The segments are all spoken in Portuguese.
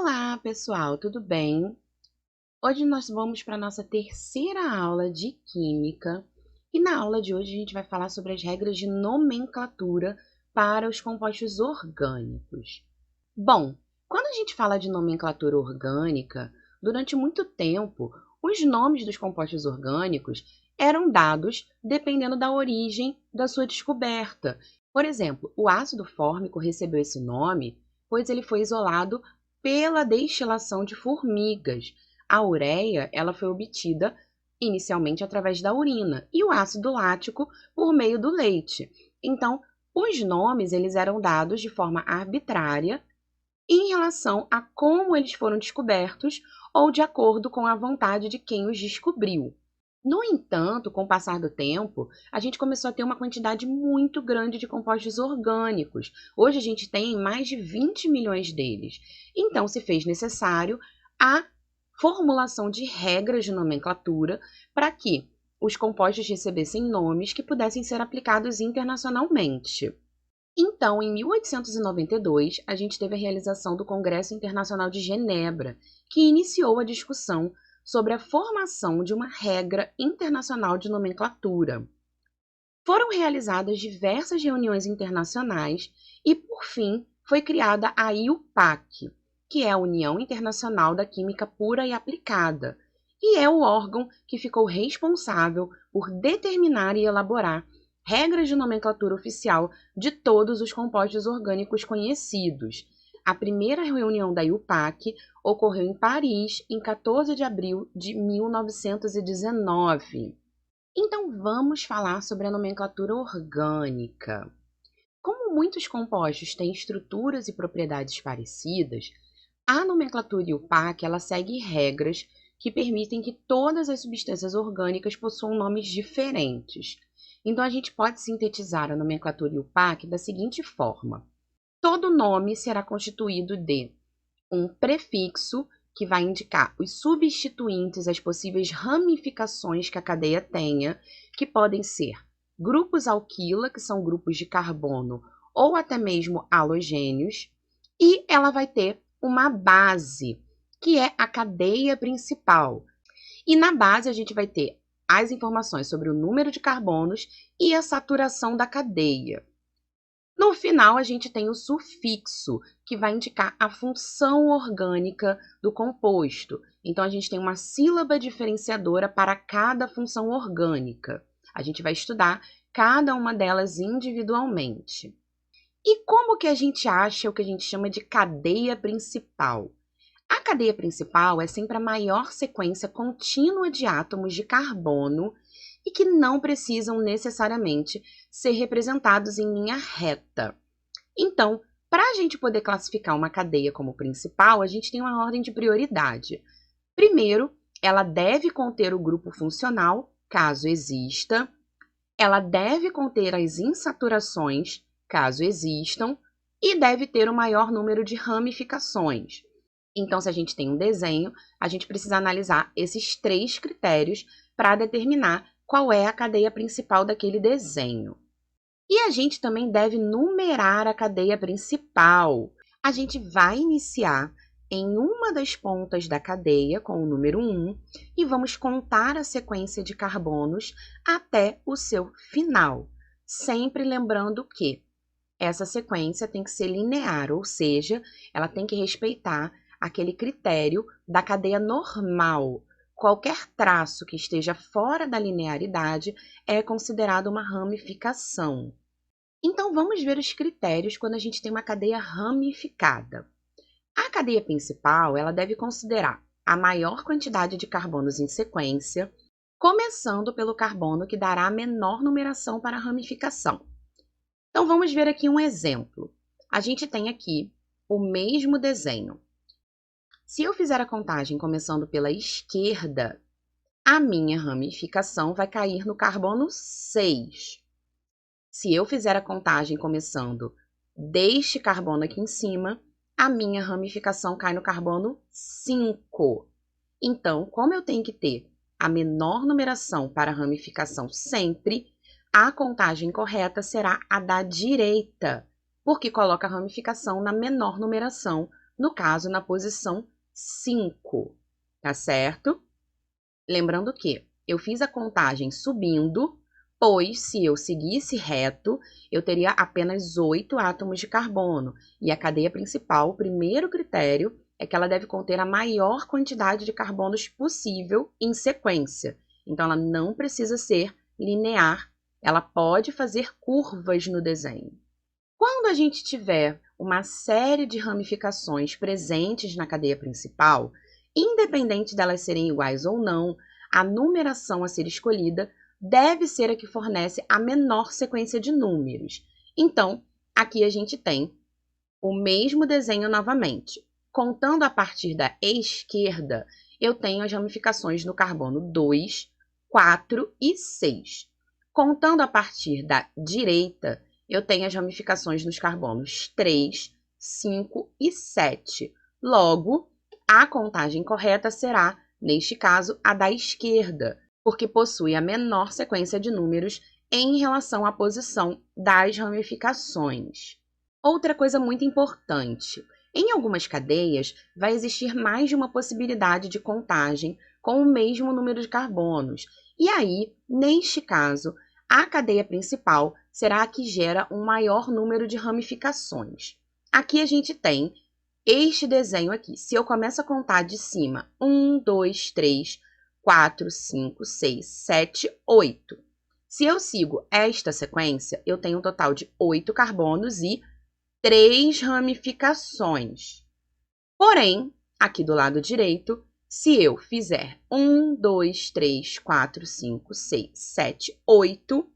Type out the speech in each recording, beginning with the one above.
Olá, pessoal, tudo bem? Hoje nós vamos para a nossa terceira aula de Química e na aula de hoje a gente vai falar sobre as regras de nomenclatura para os compostos orgânicos. Bom, quando a gente fala de nomenclatura orgânica, durante muito tempo, os nomes dos compostos orgânicos eram dados dependendo da origem da sua descoberta. Por exemplo, o ácido fórmico recebeu esse nome pois ele foi isolado pela destilação de formigas. A ureia, ela foi obtida inicialmente através da urina e o ácido lático por meio do leite. Então, os nomes eles eram dados de forma arbitrária em relação a como eles foram descobertos ou de acordo com a vontade de quem os descobriu. No entanto, com o passar do tempo, a gente começou a ter uma quantidade muito grande de compostos orgânicos. Hoje a gente tem mais de 20 milhões deles. Então, se fez necessário a formulação de regras de nomenclatura para que os compostos recebessem nomes que pudessem ser aplicados internacionalmente. Então, em 1892, a gente teve a realização do Congresso Internacional de Genebra, que iniciou a discussão sobre a formação de uma regra internacional de nomenclatura. Foram realizadas diversas reuniões internacionais e, por fim, foi criada a IUPAC, que é a União Internacional da Química Pura e Aplicada, e é o órgão que ficou responsável por determinar e elaborar regras de nomenclatura oficial de todos os compostos orgânicos conhecidos. A primeira reunião da IUPAC ocorreu em Paris, em 14 de abril de 1919. Então, vamos falar sobre a nomenclatura orgânica. Como muitos compostos têm estruturas e propriedades parecidas, a nomenclatura IUPAC ela segue regras que permitem que todas as substâncias orgânicas possuam nomes diferentes. Então, a gente pode sintetizar a nomenclatura IUPAC da seguinte forma. Todo nome será constituído de um prefixo, que vai indicar os substituintes, as possíveis ramificações que a cadeia tenha, que podem ser grupos alquila, que são grupos de carbono, ou até mesmo halogênios, e ela vai ter uma base, que é a cadeia principal. E na base a gente vai ter as informações sobre o número de carbonos e a saturação da cadeia. No final, a gente tem o sufixo, que vai indicar a função orgânica do composto. Então, a gente tem uma sílaba diferenciadora para cada função orgânica. A gente vai estudar cada uma delas individualmente. E como que a gente acha o que a gente chama de cadeia principal? A cadeia principal é sempre a maior sequência contínua de átomos de carbono e que não precisam necessariamente ser representados em linha reta. Então, para a gente poder classificar uma cadeia como principal, a gente tem uma ordem de prioridade. Primeiro, ela deve conter o grupo funcional, caso exista. Ela deve conter as insaturações, caso existam. E deve ter o maior número de ramificações. Então, se a gente tem um desenho, a gente precisa analisar esses 3 critérios para determinar qual é a cadeia principal daquele desenho. E a gente também deve numerar a cadeia principal. A gente vai iniciar em uma das pontas da cadeia, com o número 1, e vamos contar a sequência de carbonos até o seu final. Sempre lembrando que essa sequência tem que ser linear, ou seja, ela tem que respeitar aquele critério da cadeia normal. Qualquer traço que esteja fora da linearidade é considerado uma ramificação. Então, vamos ver os critérios quando a gente tem uma cadeia ramificada. A cadeia principal, ela deve considerar a maior quantidade de carbonos em sequência, começando pelo carbono que dará a menor numeração para a ramificação. Então, vamos ver aqui um exemplo. A gente tem aqui o mesmo desenho. Se eu fizer a contagem começando pela esquerda, a minha ramificação vai cair no carbono 6. Se eu fizer a contagem começando deste carbono aqui em cima, a minha ramificação cai no carbono 5. Então, como eu tenho que ter a menor numeração para a ramificação sempre, a contagem correta será a da direita, porque coloca a ramificação na menor numeração no caso, na posição 5, tá certo? Lembrando que eu fiz a contagem subindo, pois se eu seguisse reto, eu teria apenas 8 átomos de carbono. E a cadeia principal, o primeiro critério, é que ela deve conter a maior quantidade de carbonos possível em sequência. Então, ela não precisa ser linear, ela pode fazer curvas no desenho. Quando a gente tiver uma série de ramificações presentes na cadeia principal, independente delas serem iguais ou não, a numeração a ser escolhida deve ser a que fornece a menor sequência de números. Então, aqui a gente tem o mesmo desenho novamente. Contando a partir da esquerda, eu tenho as ramificações no carbono 2, 4 e 6. Contando a partir da direita, eu tenho as ramificações nos carbonos 3, 5 e 7. Logo, a contagem correta será, neste caso, a da esquerda, porque possui a menor sequência de números em relação à posição das ramificações. Outra coisa muito importante, em algumas cadeias vai existir mais de uma possibilidade de contagem com o mesmo número de carbonos, e aí, neste caso, a cadeia principal será a que gera um maior número de ramificações. Aqui a gente tem este desenho aqui. Se eu começo a contar de cima, 1, 2, 3, 4, 5, 6, 7, 8. Se eu sigo esta sequência, eu tenho um total de 8 carbonos e 3 ramificações. Porém, aqui do lado direito, se eu fizer 1, 2, 3, 4, 5, 6, 7, 8,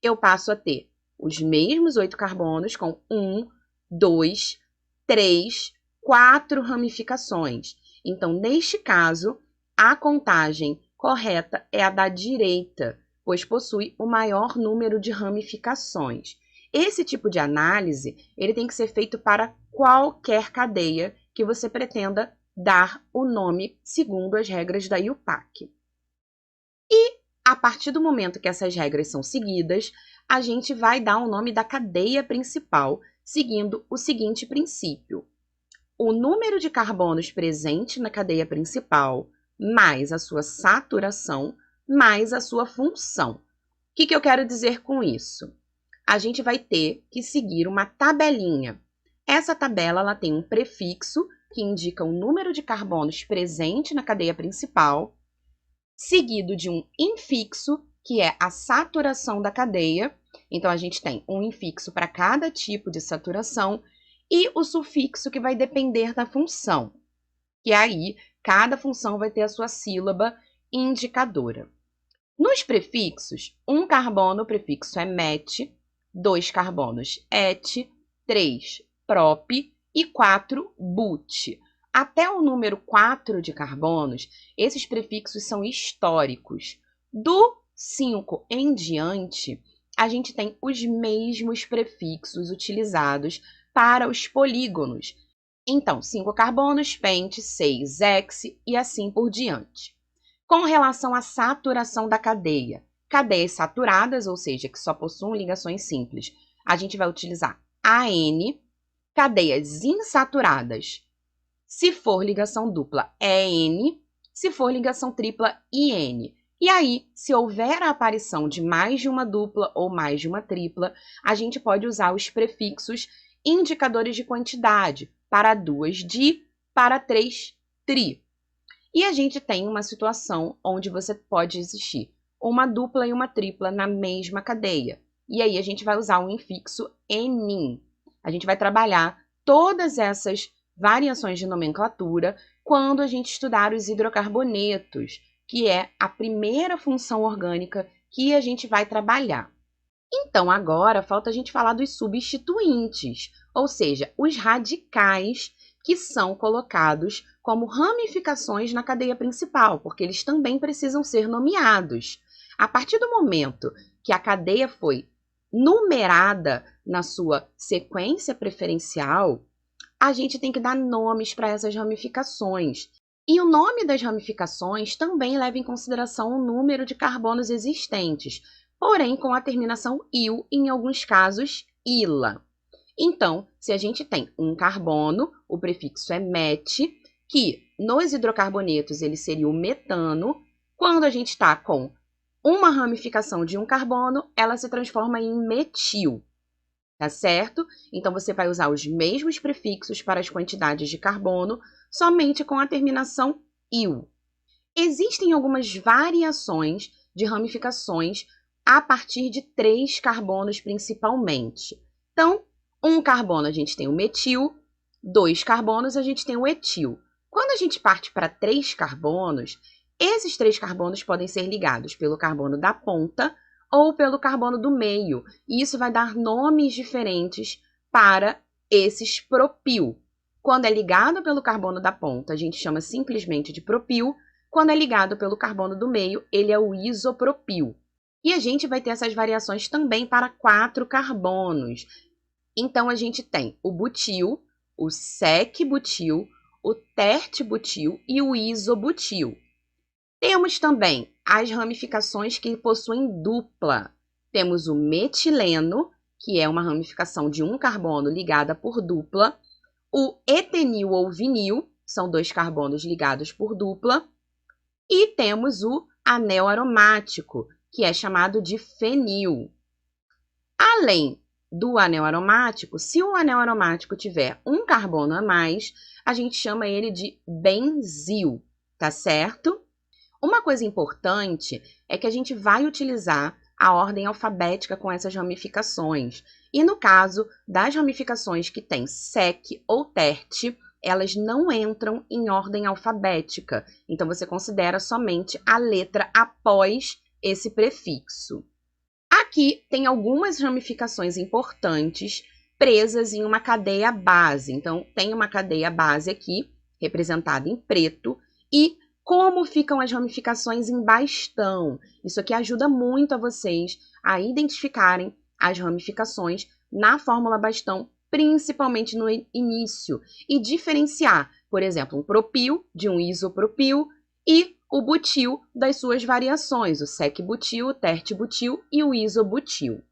eu passo a ter os mesmos 8 carbonos com 1, 2, 3, 4 ramificações. Então, neste caso, a contagem correta é a da direita, pois possui o maior número de ramificações. Esse tipo de análise ele tem que ser feito para qualquer cadeia que você pretenda dar o nome segundo as regras da IUPAC. E, a partir do momento que essas regras são seguidas, a gente vai dar o nome da cadeia principal, seguindo o seguinte princípio. O número de carbonos presente na cadeia principal, mais a sua saturação, mais a sua função. O que eu quero dizer com isso? A gente vai ter que seguir uma tabelinha. Essa tabela ela tem um prefixo, que indica o número de carbonos presente na cadeia principal, seguido de um infixo, que é a saturação da cadeia. Então, a gente tem um infixo para cada tipo de saturação e o sufixo que vai depender da função. E aí, cada função vai ter a sua sílaba indicadora. Nos prefixos, um carbono, o prefixo é met, 2 carbonos et, 3 prop e 4 but. Até o número 4 de carbonos, esses prefixos são históricos. Do 5 em diante, a gente tem os mesmos prefixos utilizados para os polígonos. Então, 5 carbonos, pente, 6 hex e assim por diante. Com relação à saturação da cadeia, cadeias saturadas, ou seja, que só possuem ligações simples, a gente vai utilizar AN, cadeias insaturadas, se for ligação dupla, EN, se for ligação tripla, IN. E aí, se houver a aparição de mais de uma dupla ou mais de uma tripla, a gente pode usar os prefixos indicadores de quantidade, para 2 di, para 3 tri. E a gente tem uma situação onde você pode existir uma dupla e uma tripla na mesma cadeia. E aí a gente vai usar um infixo enin. A gente vai trabalhar todas essas variações de nomenclatura quando a gente estudar os hidrocarbonetos, que é a primeira função orgânica que a gente vai trabalhar. Então, agora falta a gente falar dos substituintes, ou seja, os radicais que são colocados como ramificações na cadeia principal, porque eles também precisam ser nomeados. A partir do momento que a cadeia foi numerada na sua sequência preferencial, a gente tem que dar nomes para essas ramificações. E o nome das ramificações também leva em consideração o número de carbonos existentes, porém com a terminação -il, em alguns casos, -ila. Então, se a gente tem um carbono, o prefixo é met, que nos hidrocarbonetos ele seria o metano. Quando a gente está com uma ramificação de um carbono, ela se transforma em metil, tá certo? Então, você vai usar os mesmos prefixos para as quantidades de carbono, somente com a terminação -il. Existem algumas variações de ramificações a partir de 3 carbonos principalmente. Então, um carbono a gente tem o metil, 2 carbonos a gente tem o etil. Quando a gente parte para 3 carbonos, esses 3 carbonos podem ser ligados pelo carbono da ponta ou pelo carbono do meio, e isso vai dar nomes diferentes para esses propil. Quando é ligado pelo carbono da ponta, a gente chama simplesmente de propil. Quando é ligado pelo carbono do meio, ele é o isopropil. E a gente vai ter essas variações também para 4 carbonos. Então, a gente tem o butil, o sec-butil, o tert-butil e o isobutil. Temos também as ramificações que possuem dupla. Temos o metileno, que é uma ramificação de um carbono ligada por dupla. O etenil ou vinil, são 2 carbonos ligados por dupla. E temos o anel aromático, que é chamado de fenil. Além do anel aromático, se o anel aromático tiver um carbono a mais, a gente chama ele de benzil, tá certo? Uma coisa importante é que a gente vai utilizar a ordem alfabética com essas ramificações. E no caso das ramificações que tem sec ou tert, elas não entram em ordem alfabética. Então, você considera somente a letra após esse prefixo. Aqui tem algumas ramificações importantes presas em uma cadeia base. Então, tem uma cadeia base aqui, representada em preto, e como ficam as ramificações em bastão. Isso aqui ajuda muito a vocês a identificarem as ramificações na fórmula bastão, principalmente no início, e diferenciar, por exemplo, um propil de um isopropil e o butil das suas variações, o sec-butil, o tert-butil e o isobutil.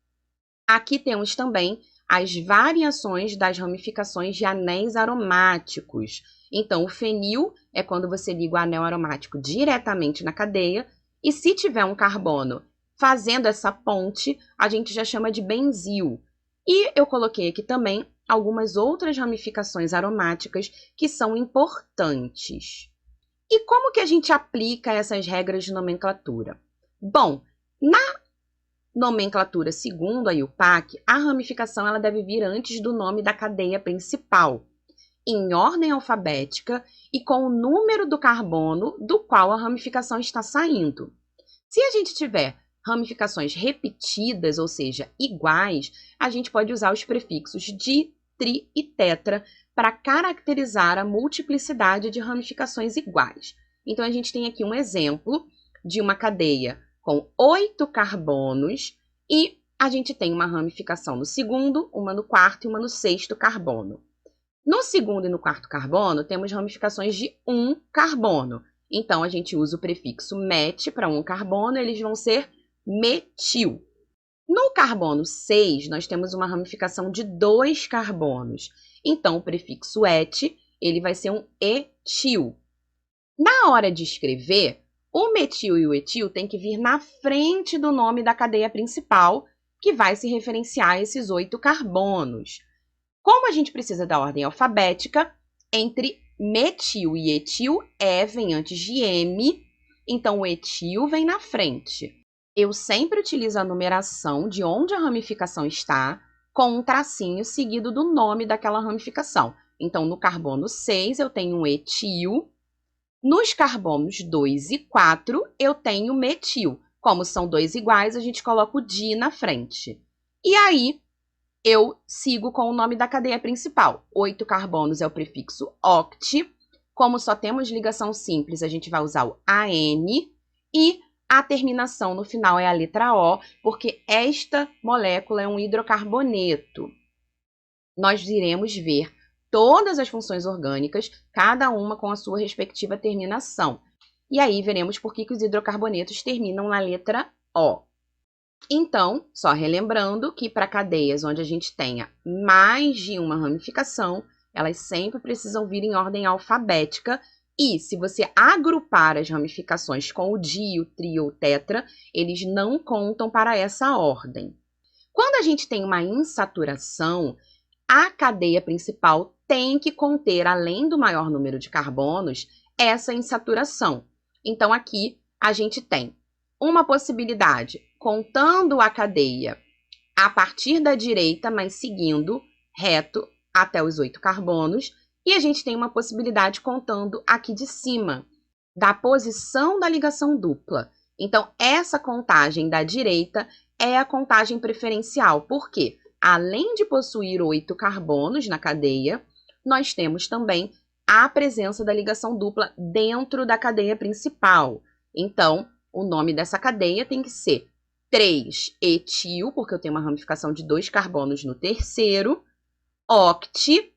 Aqui temos também as variações das ramificações de anéis aromáticos. Então, o fenil é quando você liga o anel aromático diretamente na cadeia, e se tiver um carbono fazendo essa ponte, a gente já chama de benzil. E eu coloquei aqui também algumas outras ramificações aromáticas que são importantes. E como que a gente aplica essas regras de nomenclatura? Bom, na nomenclatura segundo a IUPAC, a ramificação ela deve vir antes do nome da cadeia principal, em ordem alfabética e com o número do carbono do qual a ramificação está saindo. Se a gente tiver ramificações repetidas, ou seja, iguais, a gente pode usar os prefixos di, tri e tetra para caracterizar a multiplicidade de ramificações iguais. Então, a gente tem aqui um exemplo de uma cadeia com 8 carbonos e a gente tem uma ramificação no segundo, uma no quarto e uma no sexto carbono. No segundo e no quarto carbono, temos ramificações de um carbono. Então, a gente usa o prefixo met para um carbono, eles vão ser metil. No carbono 6, nós temos uma ramificação de 2 carbonos. Então, o prefixo et, ele vai ser um etil. Na hora de escrever, o metil e o etil tem que vir na frente do nome da cadeia principal, que vai se referenciar a esses 8 carbonos. Como a gente precisa da ordem alfabética, entre metil e etil, E vem antes de M, então o etil vem na frente. Eu sempre utilizo a numeração de onde a ramificação está, com um tracinho seguido do nome daquela ramificação. Então, no carbono 6, eu tenho um etil. Nos carbonos 2 e 4, eu tenho metil. Como são 2 iguais, a gente coloca o di na frente. E aí, eu sigo com o nome da cadeia principal. 8 carbonos é o prefixo oct. Como só temos ligação simples, a gente vai usar o AN. E a terminação no final é a letra O, porque esta molécula é um hidrocarboneto. Nós iremos ver todas as funções orgânicas, cada uma com a sua respectiva terminação. E aí veremos por que os hidrocarbonetos terminam na letra O. Então, só relembrando que para cadeias onde a gente tenha mais de uma ramificação, elas sempre precisam vir em ordem alfabética. E se você agrupar as ramificações com o di, o tri ou o tetra, eles não contam para essa ordem. Quando a gente tem uma insaturação, a cadeia principal tem que conter, além do maior número de carbonos, essa insaturação. Então, aqui a gente tem uma possibilidade, contando a cadeia a partir da direita, mas seguindo reto até os 8 carbonos, e a gente tem uma possibilidade contando aqui de cima, da posição da ligação dupla. Então, essa contagem da direita é a contagem preferencial. Por quê? Além de possuir 8 carbonos na cadeia, nós temos também a presença da ligação dupla dentro da cadeia principal. Então, o nome dessa cadeia tem que ser 3-etil, porque eu tenho uma ramificação de 2 carbonos no terceiro, oct,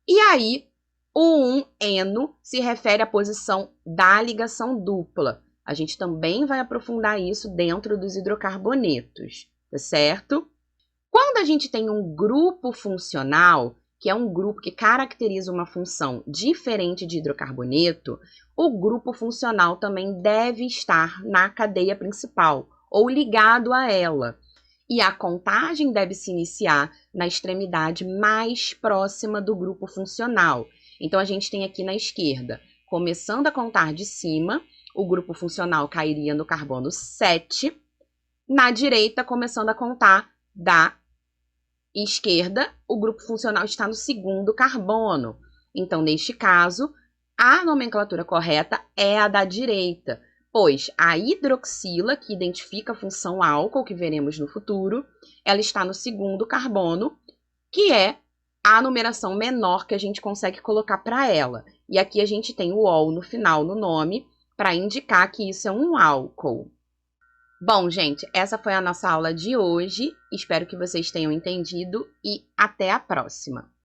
e aí o 1-eno se refere à posição da ligação dupla. A gente também vai aprofundar isso dentro dos hidrocarbonetos, tá certo? Quando a gente tem um grupo funcional, que é um grupo que caracteriza uma função diferente de hidrocarboneto, o grupo funcional também deve estar na cadeia principal ou ligado a ela. E a contagem deve se iniciar na extremidade mais próxima do grupo funcional. Então, a gente tem aqui na esquerda, começando a contar de cima, o grupo funcional cairia no carbono 7. Na direita, começando a contar da esquerda, o grupo funcional está no segundo carbono. Então, neste caso, a nomenclatura correta é a da direita, pois a hidroxila, que identifica a função álcool, que veremos no futuro, ela está no segundo carbono, que é a numeração menor que a gente consegue colocar para ela. E aqui a gente tem o ol no final, no nome, para indicar que isso é um álcool. Bom, gente, essa foi a nossa aula de hoje. Espero que vocês tenham entendido e até a próxima.